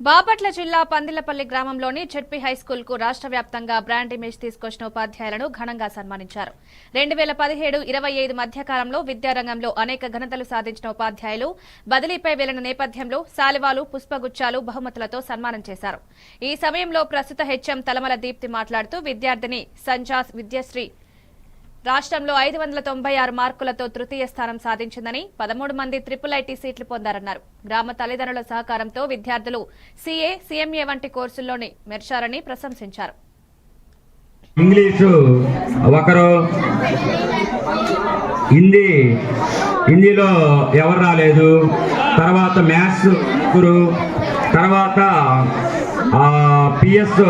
బాపట్ల జిల్లా పందిలపల్లి గ్రామంలోని ZP high school కు రాష్ట్ర వ్యాప్తంగా బ్రాండ్ ఇమేజ్ తీసుకొచ్చిన ఉపాధ్యాయులను ఘనంగా సన్మానించారు. 2017-25 మధ్యకాలంలో విద్యారంగంలో అనేక ఘనతలు సాధించిన ఉపాధ్యాయులు బదిలీపై వెళ్లిన నేపథ్యంలో శాలువాలు, పుష్పగుచ్చాలు, బహుమతులతో సన్మానం చేశారు. ఈ సమయంలో ప్రస్తుత హెచ్ఎం తలమల దీప్తి మాట్లాడుతూ విద్యార్థిని సంజాస్ విద్యశ్రీ రాష్ట్రంలో 596 మార్కులతో తృతీయ స్థానం సాధించిందని, 13 మంది ట్రిపుల్-ఐటీ సీట్లు పొందారన్నారు. గ్రామ తల్లిదండ్రుల సహకారంతో విద్యార్థులు సీఏ, సీఎంఏ వంటి కోర్సుల్లోని మెరిచారని ప్రశంసించారు. ఇంగ్లీషు ఒకరు, హిందీలో ఎవరు రాలేదు, తర్వాత మ్యాథ్స్ ఒకరు, తర్వాత పిఎస్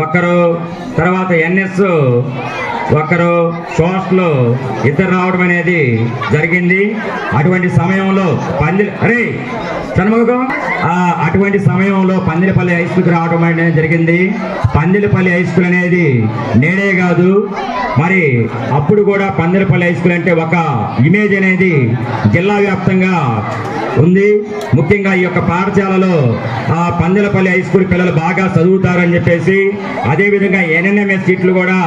ఒకరు, తర్వాత ఎన్ఎస్ ఒకరు, సోషల్ ఇద్దరు రావడం అనేది జరిగింది. అటువంటి సమయంలో పందిలపల్లి హై స్కూల్కి రావడం అనేది జరిగింది. పందిలపల్లి హై స్కూల్ అనేది నేడే కాదు, మరి అప్పుడు కూడా పందిలపల్లి హై స్కూల్ అంటే ఒక ఇమేజ్ అనేది జిల్లా వ్యాప్తంగా ఉంది. ముఖ్యంగా ఈ యొక్క పాఠశాలలో పందిలపల్లి హై స్కూల్ పిల్లలు బాగా చదువుతారని చెప్పేసి, అదేవిధంగా ఎన్ఎన్ఎంఎస్ సీట్లు కూడా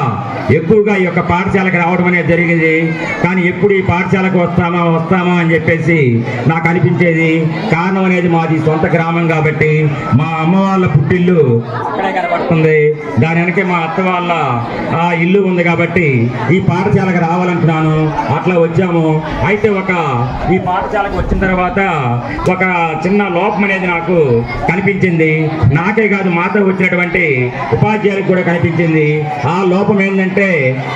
ఎక్కువగా ఈ యొక్క పాఠశాలకు రావడం అనేది జరిగింది. కానీ ఎప్పుడు ఈ పాఠశాలకు వస్తామా అని చెప్పేసి నాకు అనిపించేది. కారణం అనేది మాది సొంత గ్రామం కాబట్టి, మా అమ్మ వాళ్ళ పుట్టిల్లు అక్కడే కనబడుతుంది, దాని వెనకే మా అత్త వాళ్ళ ఇల్లు ఉంది కాబట్టి ఈ పాఠశాలకు రావాలంటున్నాను. అట్లా వచ్చాము. అయితే ఈ పాఠశాలకు వచ్చిన తర్వాత ఒక చిన్న లోపం అనేది నాకు కనిపించింది. నాకే కాదు, మాతో వచ్చినటువంటి ఉపాధ్యాయులకు కూడా కనిపించింది. ఆ లోపం ఏంటంటే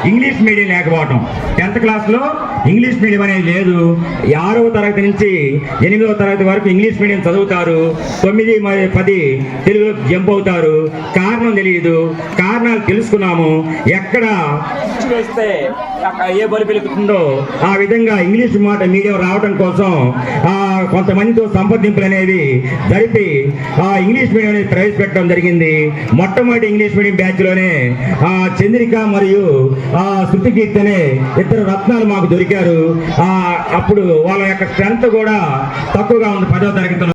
ఇంగ్లీష్ మీడియం లేకపోవటం. 10th క్లాస్లో ఇంగ్లీష్ మీడియం అనేది లేదు. 6వ తరగతి నుంచి 8వ తరగతి వరకు ఇంగ్లీష్ మీడియం చదువుతారు, 9, 10 తెలుగు జంప్ అవుతారు. కారణం తెలియదు. కారణాలు తెలుసుకున్నాము. ఎక్కడ వేస్తే ఏ బలి పిలుపుతుందో ఆ విధంగా ఇంగ్లీష్ మీడియం రావడం కోసం కొంతమందితో సంప్రదింపులు అనేవి జరిపి ఇంగ్లీష్ మీడియం అనేది ప్రవేశపెట్టడం జరిగింది. మొట్టమొదటి ఇంగ్లీష్ మీడియం బ్యాచ్లోనే చంద్రిక మరియు శృతి కీర్తి అనే 2 రత్నాలు మాకు దొరికారు. అప్పుడు వాళ్ళ యొక్క స్ట్రెంత్ కూడా తక్కువగా ఉంది 10వ తరగతిలో.